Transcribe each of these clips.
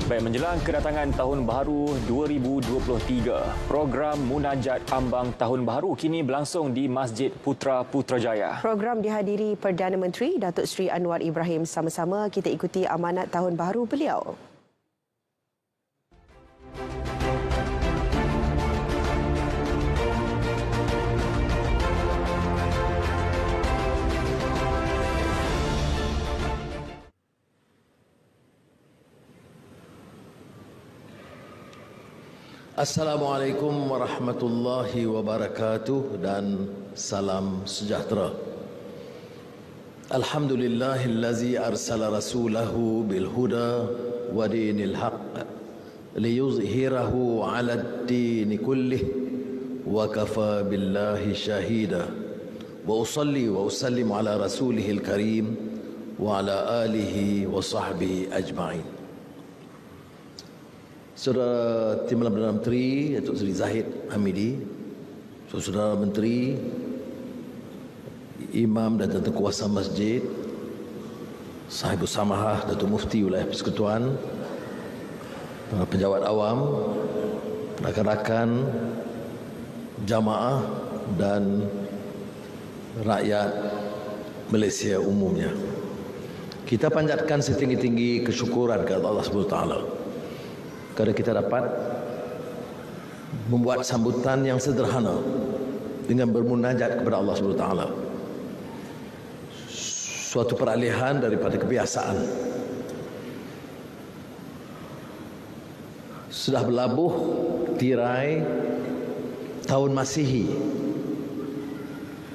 Baik, menjelang kedatangan Tahun Baharu 2023, program Munajat Ambang Tahun Baharu kini berlangsung di Masjid Putra Putrajaya. Program dihadiri Perdana Menteri Datuk Seri Anwar Ibrahim. Sama-sama kita ikuti amanat Tahun Baharu beliau. Assalamualaikum warahmatullahi wabarakatuh dan salam sejahtera. Alhamdulillahillazi arsala rasulahu bil huda wa dinil haqq liyuzhirahu 'ala ad-din kullih wa kafa billahi shahida. Wa usalli wa usallimu ala rasulihil karim wa ala alihi wa sahbihi ajma'in. Saudara Timbalan Perdana Menteri Datuk Seri Zahid Hamidi, Saudara Menteri, Imam dan Tentera Kuasa Masjid, Sahibul Samahah Datuk Mufti Wilayah Persekutuan, para penjawat awam, rakan-rakan, jamaah dan rakyat Malaysia umumnya. Kita panjatkan setinggi-tinggi kesyukuran kepada Allah Subhanahu Wa Taala kerana kita dapat membuat sambutan yang sederhana dengan bermunajat kepada Allah Subhanahu Wa Taala. Suatu peralihan daripada kebiasaan. Sudah berlabuh tirai tahun Masihi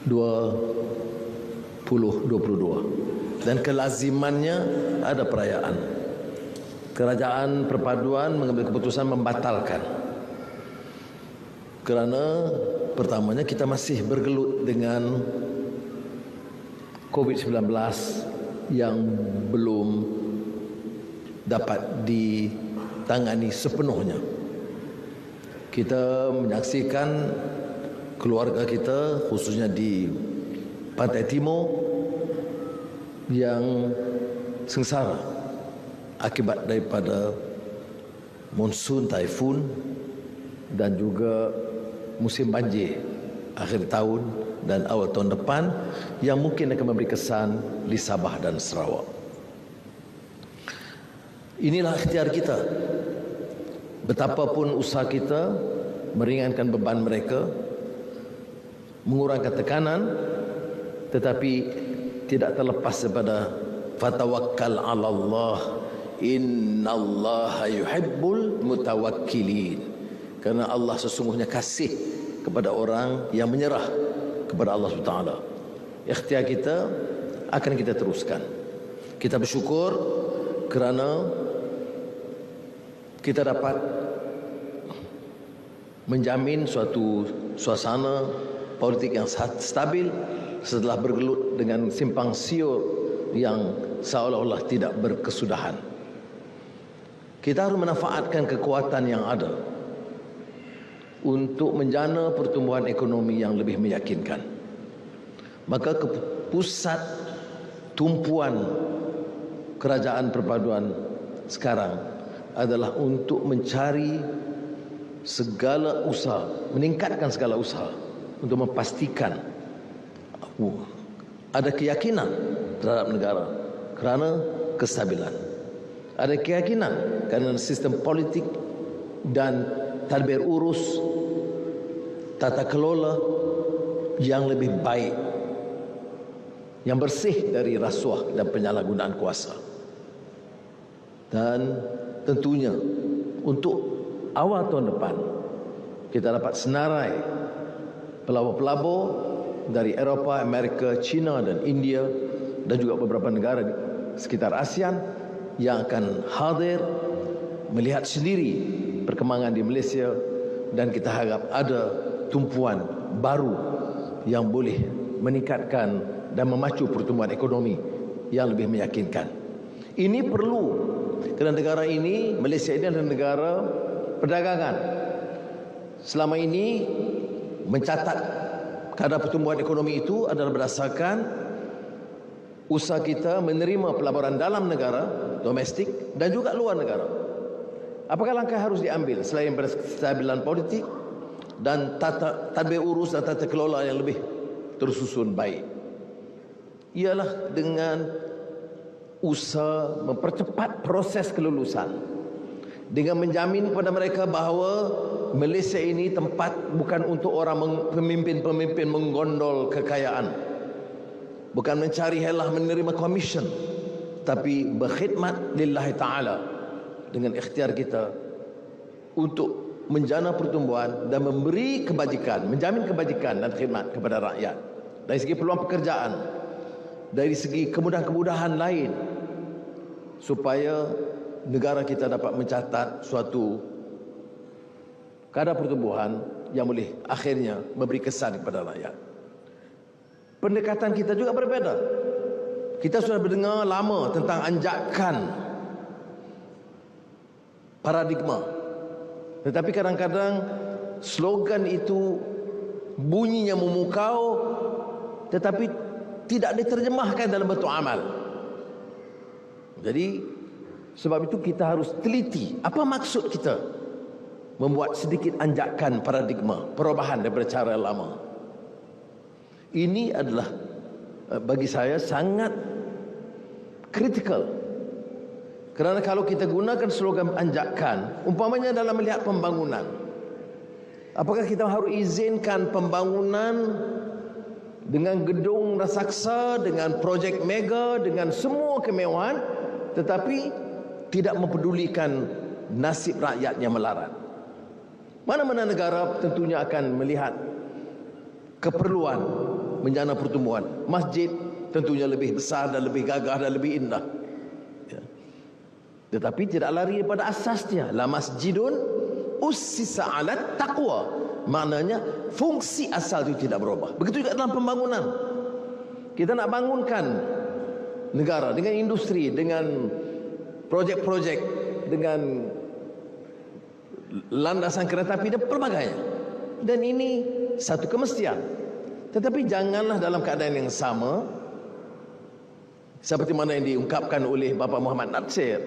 2022 dan kelazimannya ada perayaan. Kerajaan Perpaduan mengambil keputusan membatalkan kerana pertamanya kita masih bergelut dengan COVID-19 yang belum dapat ditangani sepenuhnya. Kita menyaksikan keluarga kita khususnya di Pantai Timur yang sengsara akibat daripada monsun, taifun dan juga musim banjir akhir tahun dan awal tahun depan yang mungkin akan memberi kesan di Sabah dan Sarawak. Inilah ikhtiar kita. Betapapun usaha kita meringankan beban mereka, mengurangkan tekanan, tetapi tidak terlepas daripada fatawakkal 'ala Allah. Innallaha yuhibbul mutawakkilin. Karena Allah sesungguhnya kasih kepada orang yang menyerah kepada Allah SWT. Ikhtiar kita akan kita teruskan. Kita bersyukur kerana kita dapat menjamin suatu suasana politik yang stabil setelah bergelut dengan simpang siur yang seolah-olah tidak berkesudahan. Kita harus memanfaatkan kekuatan yang ada untuk menjana pertumbuhan ekonomi yang lebih meyakinkan. Maka pusat tumpuan kerajaan perpaduan sekarang adalah untuk mencari segala usaha, meningkatkan segala usaha untuk memastikan ada keyakinan terhadap negara kerana kestabilan. Ada keyakinan kerana sistem politik dan tadbir urus tata kelola yang lebih baik, yang bersih dari rasuah dan penyalahgunaan kuasa. Dan tentunya untuk awal tahun depan kita dapat senarai pelabur-pelabur dari Eropah, Amerika, China dan India dan juga beberapa negara di sekitar ASEAN yang akan hadir melihat sendiri perkembangan di Malaysia, dan kita harap ada tumpuan baru yang boleh meningkatkan dan memacu pertumbuhan ekonomi yang lebih meyakinkan. Ini perlu kerana negara ini, Malaysia ini adalah negara perdagangan. Selama ini mencatat kadar pertumbuhan ekonomi itu adalah berdasarkan usaha kita menerima pelaburan dalam negara, domestik, dan juga luar negara. Apakah langkah harus diambil selain berstabilan politik dan tadbir urus dan tata kelola yang lebih tersusun baik? Ialah dengan usaha mempercepat proses kelulusan, dengan menjamin kepada mereka bahawa Malaysia ini tempat bukan untuk orang pemimpin-pemimpin menggondol kekayaan, bukan mencari helah menerima komisen, tapi berkhidmat lillahi ta'ala dengan ikhtiar kita untuk menjana pertumbuhan dan memberi kebajikan, menjamin kebajikan dan khidmat kepada rakyat. Dari segi peluang pekerjaan, dari segi kemudahan-kemudahan lain, supaya negara kita dapat mencatat suatu kadar pertumbuhan yang boleh akhirnya memberi kesan kepada rakyat. Pendekatan kita juga berbeza. Kita sudah mendengar lama tentang anjakan paradigma, tetapi kadang-kadang slogan itu bunyinya memukau, tetapi tidak diterjemahkan dalam bentuk amal. Jadi sebab itu kita harus teliti apa maksud kita membuat sedikit anjakan paradigma, perubahan daripada cara lama. Ini adalah bagi saya sangat kritikal. Kerana kalau kita gunakan slogan anjakan, umpamanya dalam melihat pembangunan, apakah kita harus izinkan pembangunan dengan gedung raksasa, dengan projek mega, dengan semua kemewahan, tetapi tidak mempedulikan nasib rakyatnya melarat? Mana-mana negara tentunya akan melihat keperluan menjana pertumbuhan. Masjid tentunya lebih besar dan lebih gagah dan lebih indah, ya. Tetapi tidak lari daripada asasnya. La masjidun ussisa 'alat taqwa. Maknanya fungsi asal itu tidak berubah. Begitu juga dalam pembangunan. Kita nak bangunkan negara dengan industri, dengan projek-projek, dengan landasan kereta api dan pelbagainya. Dan ini satu kemestian. Tetapi janganlah dalam keadaan yang sama seperti mana yang diungkapkan oleh Bapa Muhammad Natsir,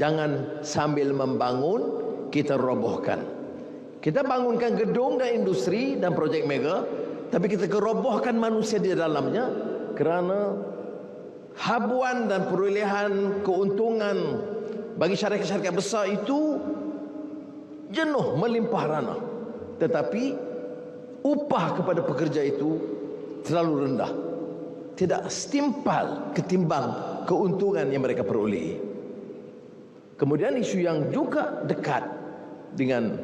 jangan sambil membangun kita robohkan. Kita bangunkan gedung dan industri dan projek mega, tapi kita kerobohkan manusia di dalamnya, kerana habuan dan perolehan keuntungan bagi syarikat-syarikat besar itu jenuh melimpah ranah, tetapi upah kepada pekerja itu terlalu rendah, tidak setimpal ketimbang keuntungan yang mereka peroleh. Kemudian isu yang juga dekat dengan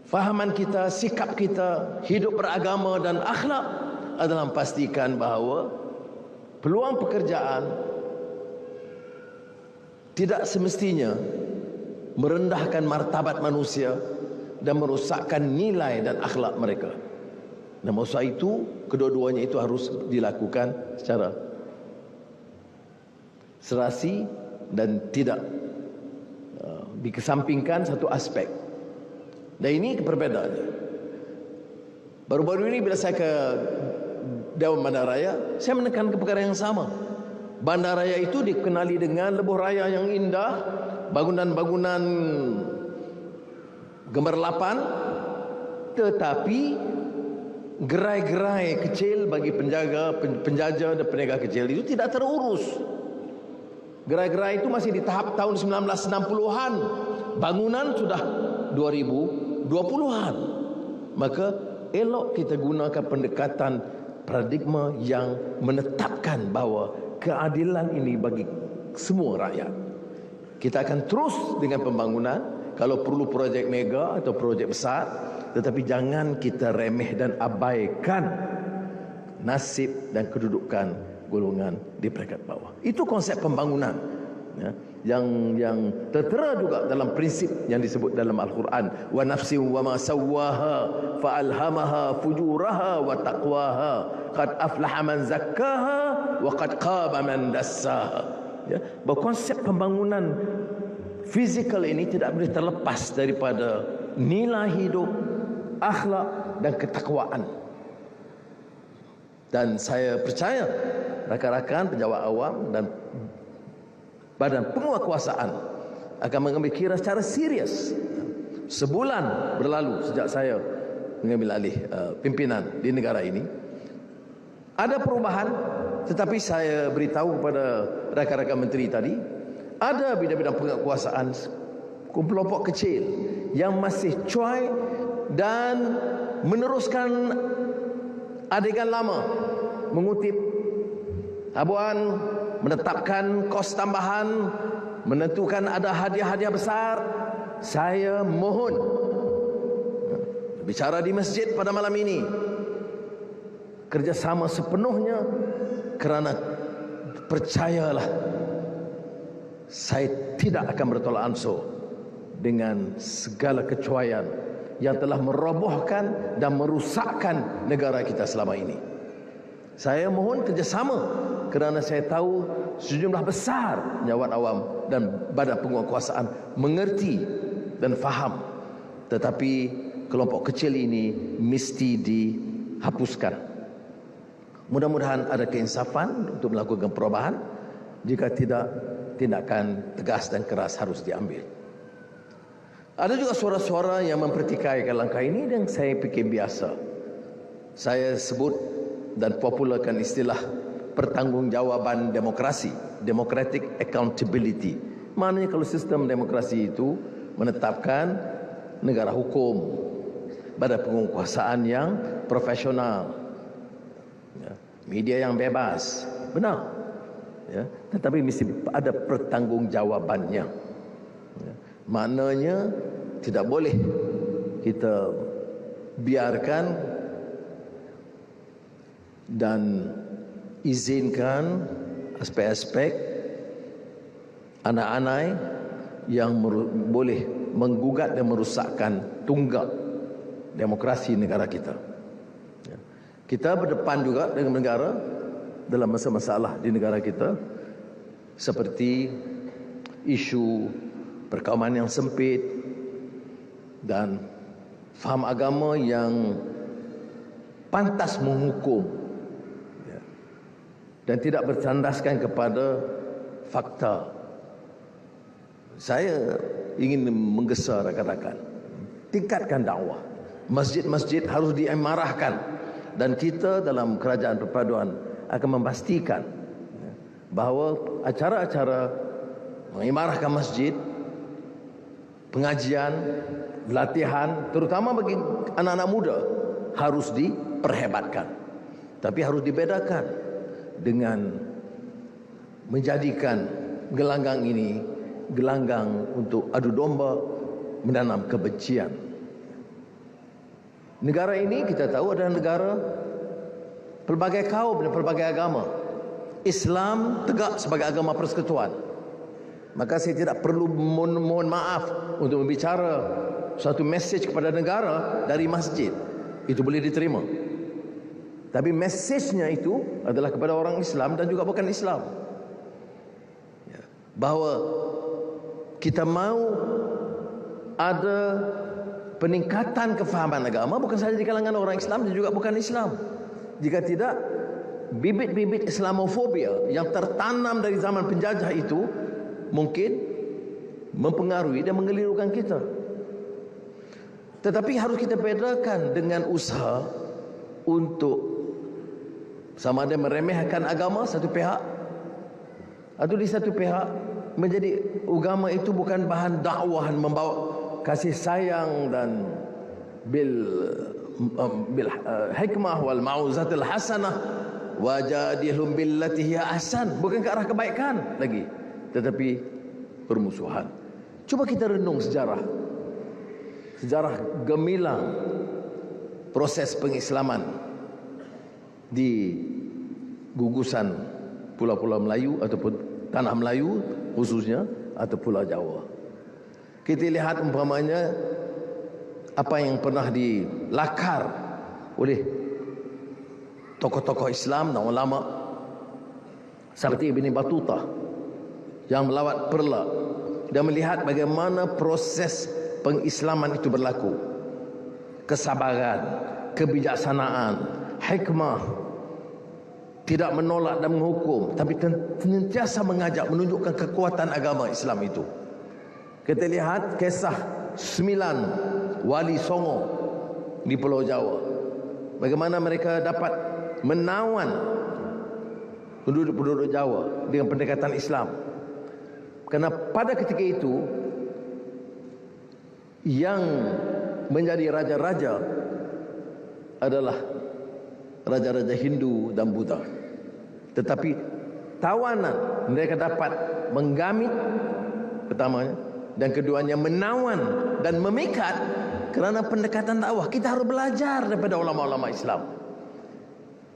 fahaman kita, sikap kita, hidup beragama dan akhlak adalah memastikan bahawa peluang pekerjaan tidak semestinya merendahkan martabat manusia dan merosakkan nilai dan akhlak mereka. Dan masa itu kedua-duanya itu harus dilakukan secara serasi dan tidak dikesampingkan satu aspek. Dan ini perbedaannya. Baru-baru ini bila saya ke Dewan Bandaraya, saya menekan ke perkara yang sama. Bandaraya itu dikenali dengan lebuh raya yang indah, bangunan-bangunan gemerlapan, tetapi gerai-gerai kecil bagi penjajah dan peniaga kecil itu tidak terurus. Gerai-gerai itu masih di tahap tahun 1960-an, bangunan sudah 2020-an. Maka elok kita gunakan pendekatan paradigma yang menetapkan bahawa keadilan ini bagi semua rakyat. Kita akan terus dengan pembangunan, kalau perlu projek mega atau projek besar, tetapi jangan kita remeh dan abaikan nasib dan kedudukan golongan di peringkat bawah. Itu konsep pembangunan, ya, yang tertera juga dalam prinsip yang disebut dalam Al-Quran, wa nafsin wa ma sawwaha fa alhamaha fujuraha wa taqwaha qad aflaha man zakkaha wa qad khaba man dassaha. Ya, bahawa konsep pembangunan fizikal ini tidak boleh terlepas daripada nilai hidup, akhlak dan ketakwaan. Dan saya percaya rakan-rakan pejabat awam dan badan penguatkuasaan akan mengambil kira secara serius. Sebulan berlalu sejak saya mengambil alih pimpinan di negara ini. Ada perubahan, tetapi saya beritahu kepada rakan-rakan menteri tadi, ada bidang-bidang penguasaan kelompok kecil yang masih cuai dan meneruskan adegan lama, mengutip habuan, menetapkan kos tambahan, menentukan ada hadiah-hadiah besar. Saya mohon bicara di masjid pada malam ini, kerjasama sepenuhnya, kerana percayalah, saya tidak akan bertolak ansur dengan segala kecuaian yang telah merobohkan dan merusakkan negara kita selama ini. Saya mohon kerjasama kerana saya tahu sejumlah besar nyawa awam dan badan penguasaan mengerti dan faham, tetapi kelompok kecil ini mesti dihapuskan. Mudah-mudahan ada keinsafan untuk melakukan perubahan. Jika tidak, tindakan tegas dan keras harus diambil. Ada juga suara-suara yang mempertikaikan langkah ini dan saya fikir biasa. Saya sebut dan popularkan istilah pertanggungjawaban demokrasi, democratic accountability. Maknanya kalau sistem demokrasi itu menetapkan negara hukum, badan penguasaan yang profesional, media yang bebas, benar, tetapi mesti ada pertanggungjawabannya. Maknanya tidak boleh kita biarkan dan izinkan aspek-aspek anak-anak yang boleh menggugat dan merusakkan tunggak demokrasi negara kita. Kita berdepan juga dengan negara dalam masalah di negara kita, seperti isu perkauman yang sempit dan faham agama yang pantas menghukum dan tidak bertandaskan kepada fakta. Saya ingin menggesa rakan-rakan, tingkatkan dakwah. Masjid-masjid harus diimarahkan, dan kita dalam Kerajaan Perpaduan akan memastikan bahawa acara-acara mengimarahkan masjid, pengajian, latihan, terutama bagi anak-anak muda, harus diperhebatkan. Tapi harus dibedakan dengan menjadikan gelanggang ini gelanggang untuk adu domba, menanam kebencian. Negara ini kita tahu adalah negara pelbagai kaum dan pelbagai agama. Islam tegak sebagai agama persekutuan. Maka saya tidak perlu mohon maaf untuk berbicara suatu mesej kepada negara dari masjid. Itu boleh diterima. Tapi mesejnya itu adalah kepada orang Islam dan juga bukan Islam, bahawa kita mahu ada peningkatan kefahaman agama, bukan sahaja di kalangan orang Islam dan juga bukan Islam. Jika tidak, bibit-bibit Islamofobia yang tertanam dari zaman penjajah itu mungkin mempengaruhi dan mengelirukan kita. Tetapi harus kita bedakan dengan usaha untuk sama ada meremehkan agama satu pihak, atau di satu pihak menjadi agama itu bukan bahan dakwahan membawa kasih sayang dan bil hikmah wal mauzatil hasanah wajadilhum billati hiya ahsan, bukan ke arah kebaikan lagi, tetapi permusuhan. Cuba kita renung sejarah gemilang proses pengislaman di gugusan pulau-pulau Melayu ataupun tanah Melayu khususnya, atau Pulau Jawa. Kita lihat umpamanya apa yang pernah dilakar oleh tokoh-tokoh Islam dan ulama seperti Ibn Battuta yang melawat Perla dan melihat bagaimana proses pengislaman itu berlaku. Kesabaran, kebijaksanaan, hikmah, tidak menolak dan menghukum, tapi senantiasa mengajak, menunjukkan kekuatan agama Islam itu. kita lihat kisah 9 wali songo di Pulau Jawa. Bagaimana mereka dapat menawan penduduk-penduduk Jawa dengan pendekatan Islam. Kerana pada ketika itu yang menjadi raja-raja adalah raja-raja Hindu dan Buddha. Tetapi tawanan mereka dapat menggamit pertamanya, dan keduanya menawan dan memikat kerana pendekatan dakwah. Kita harus belajar daripada ulama-ulama Islam.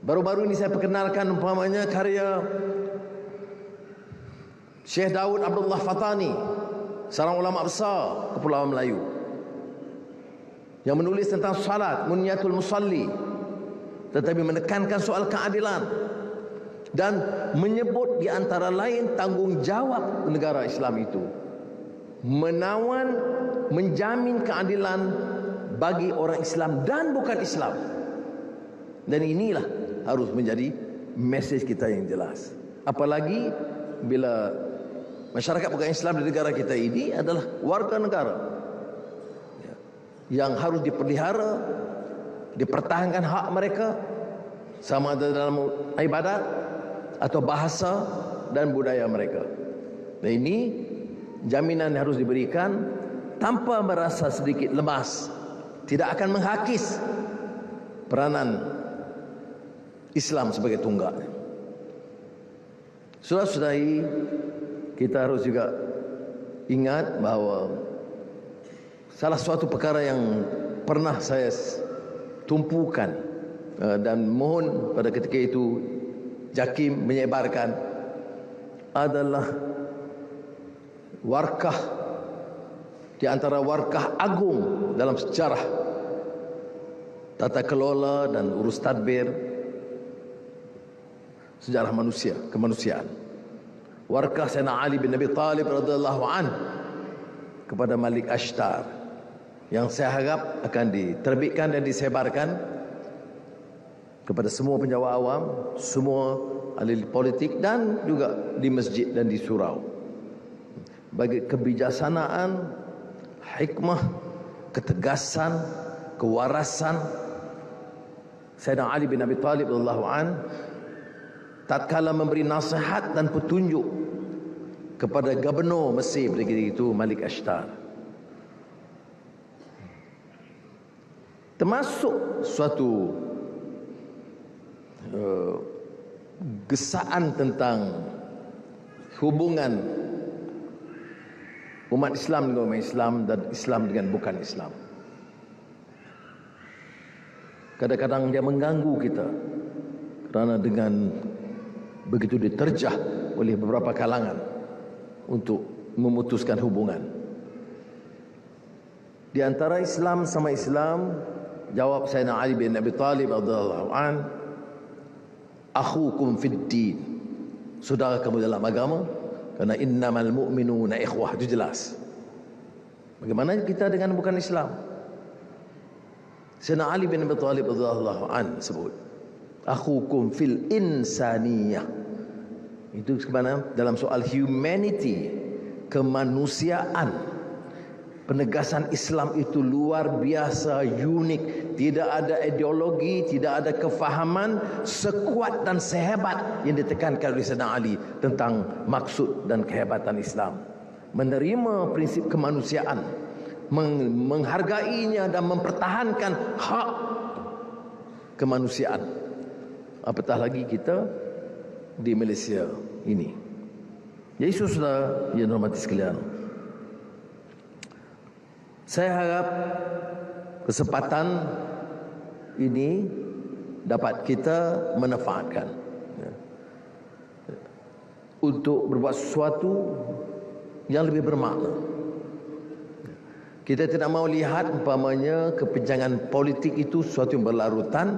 Baru-baru ini saya perkenalkan umpamanya karya Syekh Daud Abdullah Fatani, seorang ulama besar Kepulauan Melayu, yang menulis tentang salat, Munyatul Musalli, tetapi menekankan soal keadilan dan menyebut di antara lain tanggungjawab negara Islam itu menawan, menjamin keadilan bagi orang Islam dan bukan Islam. Dan inilah harus menjadi mesej kita yang jelas. Apalagi bila masyarakat bukan Islam di negara kita ini adalah warga negara yang harus dipelihara, dipertahankan hak mereka, sama ada dalam ibadat atau bahasa dan budaya mereka. Dan ini jaminan yang harus diberikan tanpa merasa sedikit lemas. Tidak akan menghakis peranan Islam sebagai tunggal. Saudara-saudari, kita harus juga ingat bahawa salah suatu perkara yang pernah saya tumpukan dan mohon pada ketika itu JAKIM menyebarkan adalah warkah di antara warkah agung dalam sejarah tata kelola dan urus tadbir sejarah manusia, kemanusiaan. Warkah Sayyidina Ali bin Abi Talib radhiyallahu anhu kepada Malik Ashtar, yang saya harap akan diterbitkan dan disebarkan kepada semua penjawat awam, semua ahli politik dan juga di masjid dan di surau. Bagi kebijaksanaan, hikmah, ketegasan, kewarasan Sayyidina Ali bin Abi Talib radhiyallahu anhu tatkala memberi nasihat dan petunjuk kepada gubernur Mesir ketika itu Malik Ashtar, termasuk suatu gesaan tentang hubungan umat Islam dengan umat Islam dan Islam dengan bukan Islam. Kadang-kadang dia mengganggu kita kerana dengan begitu diterjah oleh beberapa kalangan untuk memutuskan hubungan. Di antara Islam sama Islam, jawab Sayyidina Ali bin Abi Talib radhiyallahu an, akhukum fid din, saudara kamu dalam agama, kerana innamal mu'minuna ikhwah. Itu jelas. Bagaimana kita dengan bukan Islam? Sayyidina Ali bin Abi Talib radhiyallahu an sebut akhukum fil insaniyah. Itu sebenarnya dalam soal humanity, kemanusiaan. Penegasan Islam itu luar biasa, unik. Tidak ada ideologi, tidak ada kefahaman sekuat dan sehebat yang ditekankan oleh Sayyidina Ali tentang maksud dan kehebatan Islam. Menerima prinsip kemanusiaan, menghargainya dan mempertahankan hak kemanusiaan. Apatah lagi kita di Malaysia ini. Jadi saudara yang hormati sekalian, saya harap kesempatan ini dapat kita manfaatkan untuk berbuat sesuatu yang lebih bermakna. Kita tidak mahu lihat umpamanya kepinjangan politik itu sesuatu yang berlarutan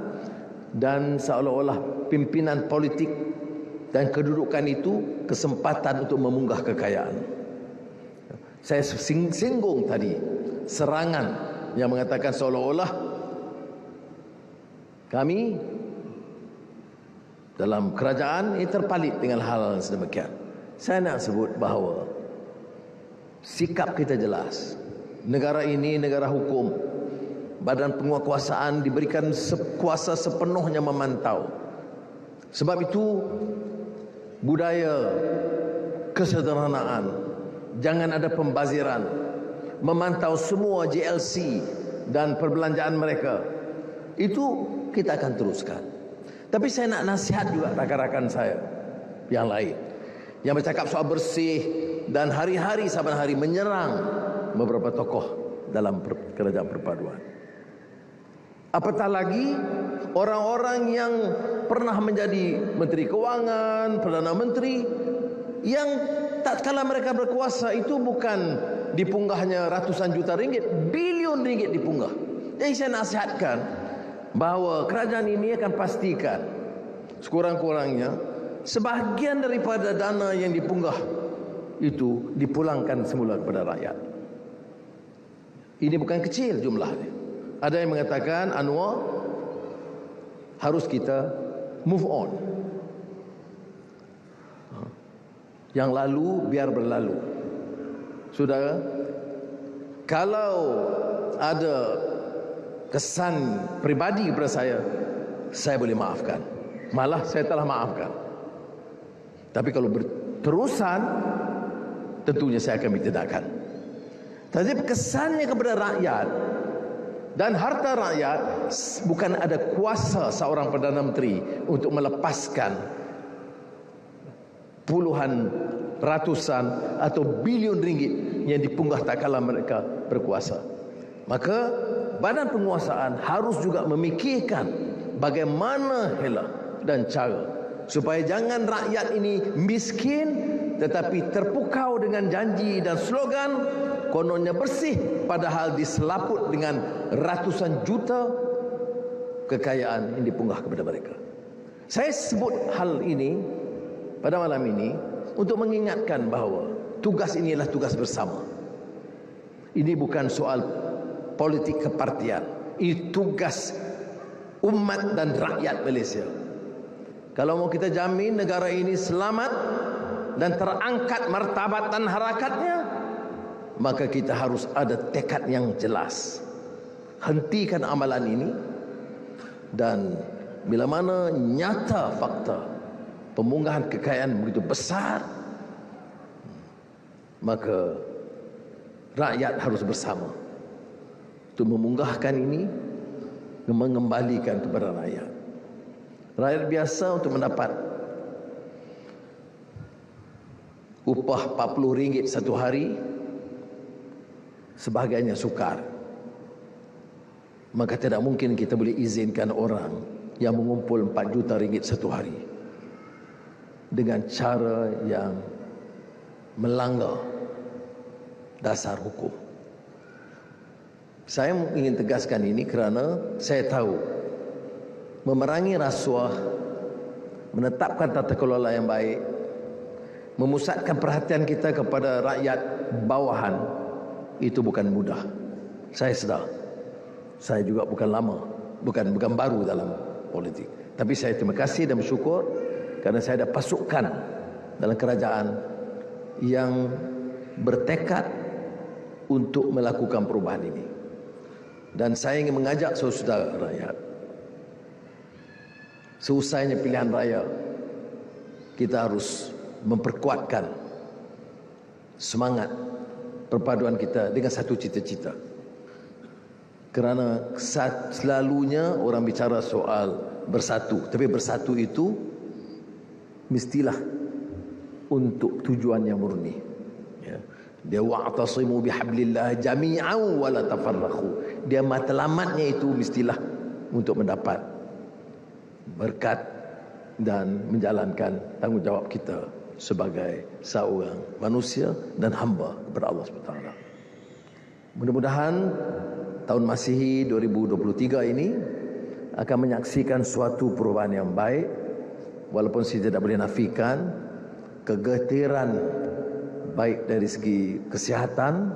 dan seolah-olah pimpinan politik dan kedudukan itu kesempatan untuk memunggah kekayaan. Saya singgung tadi serangan yang mengatakan seolah-olah kami dalam kerajaan ini terpalit dengan hal sedemikian. Saya nak sebut bahawa sikap kita jelas. Negara ini negara hukum. Badan penguasaan diberikan kuasa sepenuhnya memantau. Sebab itu budaya kesederhanaan, jangan ada pembaziran, memantau semua JLC dan perbelanjaan mereka. Itu kita akan teruskan. Tapi saya nak nasihat juga rakan-rakan saya yang lain yang bercakap soal bersih dan hari-hari saban hari menyerang beberapa tokoh dalam kerajaan perpaduan. Apatah lagi orang-orang yang pernah menjadi Menteri Kewangan, Perdana Menteri, yang tatkala mereka berkuasa itu bukan dipunggahnya ratusan juta ringgit, bilion ringgit dipunggah. Jadi saya nasihatkan bahawa kerajaan ini akan pastikan sekurang-kurangnya sebahagian daripada dana yang dipunggah itu dipulangkan semula kepada rakyat. Ini bukan kecil jumlahnya. Ada yang mengatakan, Anwar, harus kita move on. Yang lalu biar berlalu. Saudara, kalau ada kesan pribadi kepada saya boleh maafkan. Malah saya telah maafkan. Tapi kalau berterusan, tentunya saya akan bertindakan. Tapi kesannya kepada rakyat dan harta rakyat, bukan ada kuasa seorang Perdana Menteri untuk melepaskan puluhan, ratusan atau bilion ringgit yang dipunggah tak kala mereka berkuasa. Maka badan penguasaan harus juga memikirkan bagaimana hela dan cara supaya jangan rakyat ini miskin tetapi terpukau dengan janji dan slogan kononnya bersih, padahal diselaput dengan ratusan juta kekayaan yang dipunggah kepada mereka. Saya sebut hal ini pada malam ini untuk mengingatkan bahawa tugas ini adalah tugas bersama. Ini bukan soal politik kepartian. Ini tugas umat dan rakyat Malaysia. Kalau mau kita jamin negara ini selamat dan terangkat martabat dan harakatnya, maka kita harus ada tekad yang jelas. Hentikan amalan ini, dan bila mana nyata fakta pemunggahan kekayaan begitu besar, maka rakyat harus bersama untuk memunggahkan ini, mengembalikan kepada rakyat. Rakyat biasa untuk mendapat upah RM40 satu hari, sebahagiannya sukar. Maka tidak mungkin kita boleh izinkan orang yang mengumpul RM4 juta satu hari dengan cara yang melanggar dasar hukum. Saya ingin tegaskan ini kerana saya tahu memerangi rasuah, menetapkan tata kelola yang baik, memusatkan perhatian kita kepada rakyat bawahan, itu bukan mudah. Saya sedar. Saya juga bukan lama, bukan baru dalam politik. Tapi saya terima kasih dan bersyukur kerana saya ada pasukan dalam kerajaan yang bertekad untuk melakukan perubahan ini. Dan saya ingin mengajak saudara rakyat, seusainya pilihan raya, kita harus memperkuatkan semangat perpaduan kita dengan satu cita-cita. Kerana selalunya orang bicara soal bersatu, tapi bersatu itu mestilah untuk tujuan yang murni. Ya. Dia wa'tasimu bihablillah jami'an wa la tafarraqu. Dia matlamatnya itu mestilah untuk mendapat berkat dan menjalankan tanggungjawab kita sebagai seorang manusia dan hamba kepada Allah SWT. Mudah-mudahan tahun Masihi 2023 ini akan menyaksikan suatu perubahan yang baik, walaupun saya tidak boleh nafikan kegetiran baik dari segi kesihatan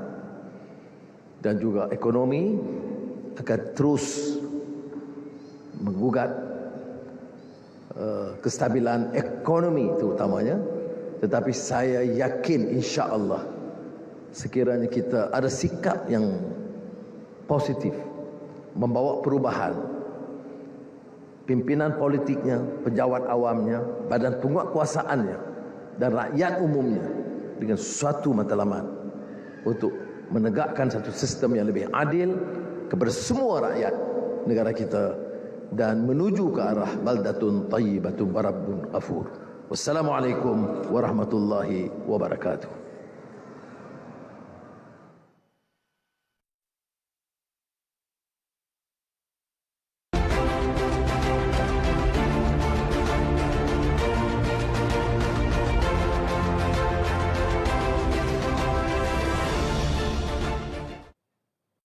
dan juga ekonomi akan terus menggugat kestabilan ekonomi terutamanya. Tetapi saya yakin insya-Allah sekiranya kita ada sikap yang positif, membawa perubahan, pimpinan politiknya, pejabat awamnya, badan penguatkuasaannya dan rakyat umumnya dengan suatu matlamat untuk menegakkan satu sistem yang lebih adil kepada semua rakyat negara kita dan menuju ke arah baldatun thayyibatun wa rabbun ghafur. Wassalamualaikum warahmatullahi wabarakatuh.